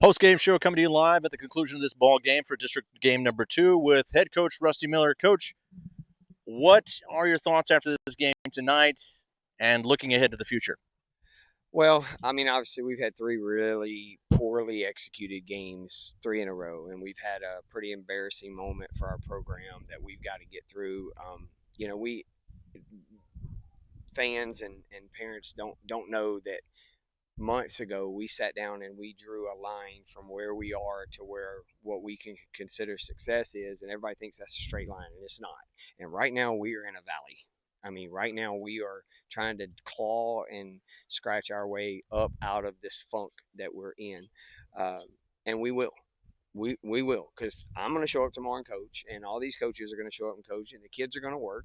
Post-game show coming to you live at the conclusion of this ball game for district game number 2 with head coach Rusty Miller. Coach, what are your thoughts after this game tonight and looking ahead to the future? Well, I mean, obviously, we've had three really poorly executed games, three in a row, and we've had a pretty embarrassing moment for our program that we've got to get through. We fans and parents don't know that months ago we sat down and we drew a line from where we are to where what we can consider success is, and everybody thinks that's a straight line, and it's not. And right now we are in a valley. I mean, right now we are trying to claw and scratch our way up out of this funk that we're in, uh, and we will. We will, because I'm going to show up tomorrow and coach, and all these coaches are going to show up and coach, and the kids are going to work,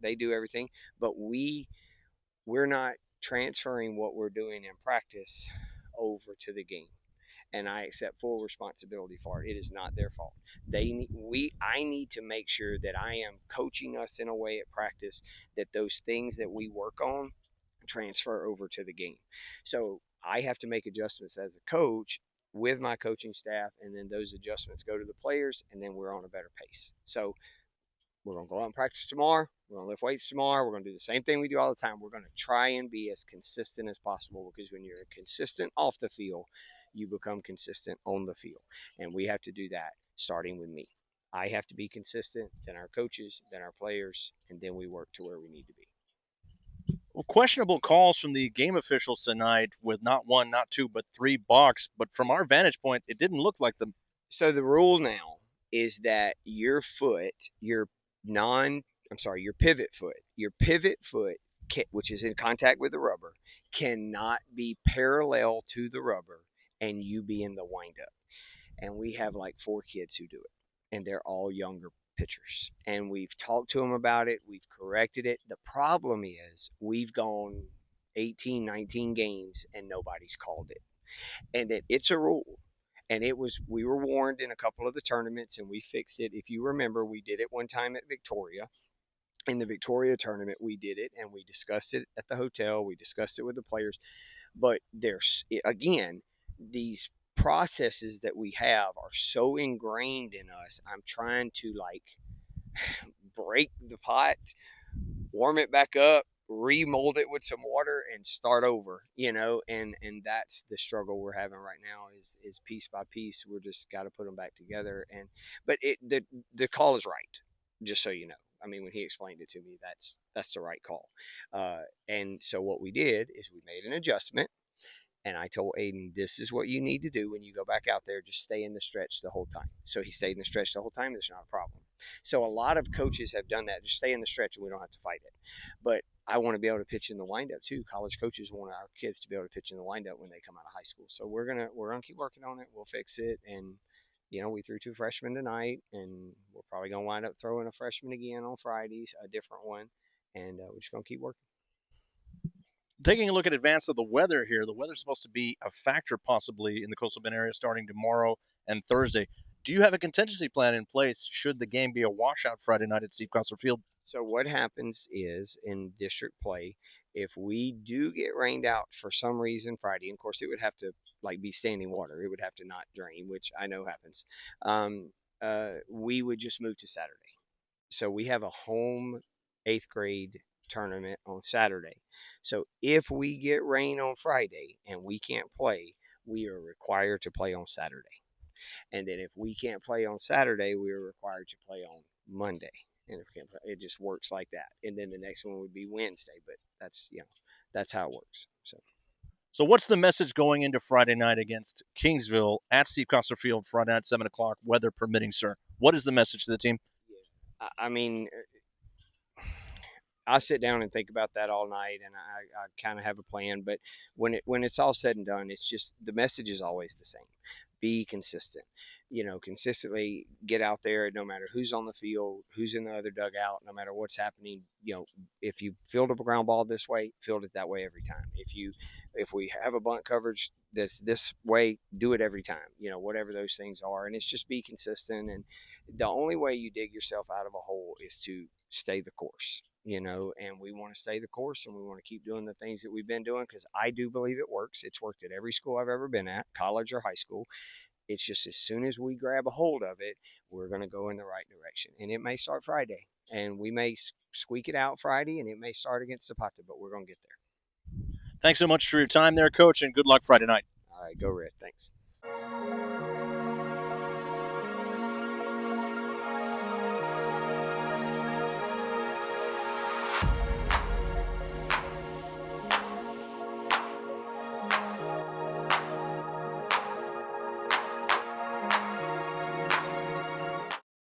they do everything, but we're not transferring what we're doing in practice over to the game, and I accept full responsibility for it. It is not their fault. I need to make sure that I am coaching us in a way at practice that those things that we work on transfer over to the game. So I have to make adjustments as a coach with my coaching staff, and then those adjustments go to the players, and then we're on a better pace. So we're going to go out and practice tomorrow. We're going to lift weights tomorrow. We're going to do the same thing we do all the time. We're going to try and be as consistent as possible, because when you're consistent off the field, you become consistent on the field. And we have to do that starting with me. I have to be consistent, then our coaches, then our players, and then we work to where we need to be. Well, questionable calls from the game officials tonight with not one, not two, but 3 balks. But from our vantage point, it didn't look like them. So the rule now is that your foot, non your pivot foot, which is in contact with the rubber, cannot be parallel to the rubber and you be in the windup. And we have like 4 kids who do it, and they're all younger pitchers. And we've talked to them about it, we've corrected it. The problem is we've gone 18, 19 games and nobody's called it. And that it's a rule, and we were warned in a couple of the tournaments and we fixed it. If you remember, we did it one time at Victoria. In the Victoria tournament, we did it, and we discussed it at the hotel. We discussed it with the players. But there's, again, these processes that we have are so ingrained in us. I'm trying to like break the pot, warm it back up, remold it with some water, and start over. And that's the struggle we're having right now, is piece by piece. We're just got to put them back together. But the call is right, just so you know. I mean, when he explained it to me, that's the right call. And so what we did is we made an adjustment, and I told Aiden, this is what you need to do when you go back out there. Just stay in the stretch the whole time. So he stayed in the stretch the whole time. There's not a problem. So a lot of coaches have done that. Just stay in the stretch and we don't have to fight it. But I want to be able to pitch in the windup too. College coaches want our kids to be able to pitch in the windup when they come out of high school. So we're gonna keep working on it. We'll fix it. And we threw 2 freshmen tonight, and we're probably gonna wind up throwing a freshman again on Fridays, a different one, and we're just gonna keep working. Taking a look at advance of the weather here, the weather's supposed to be a factor possibly in the coastal Bend area starting tomorrow and Thursday. Do you have a contingency plan in place should the game be a washout Friday night at Steve Coster Field? So what happens is, in district play, if we do get rained out for some reason Friday, and of course it would have to like be standing water, it would have to not drain, which I know happens. We would just move to Saturday. So we have a home 8th grade tournament on Saturday. So if we get rain on Friday and we can't play, we are required to play on Saturday. And then if we can't play on Saturday, we are required to play on Monday. And if we can't play, it just works like that. And then the next one would be Wednesday, but that's how it works. So what's the message going into Friday night against Kingsville at Steve Coster Field Friday night, 7 o'clock, weather permitting, sir? What is the message to the team? I mean, I sit down and think about that all night, and I kind of have a plan. But when it's all said and done, it's just the message is always the same: be consistent. Consistently get out there, no matter who's on the field, who's in the other dugout, no matter what's happening. If you field a ground ball this way, field it that way every time. If we have a bunt coverage that's this way, do it every time. Whatever those things are, and it's just be consistent. And the only way you dig yourself out of a hole is to stay the course. and we want to stay the course and we want to keep doing the things that we've been doing because I do believe it works. It's worked at every school I've ever been at, college or high school. It's just as soon as we grab a hold of it, we're going to go in the right direction. And it may start Friday, and we may squeak it out Friday, and it may start against Zapata, but we're going to get there. Thanks so much for your time there, Coach, and good luck Friday night. All right, go Red. Thanks.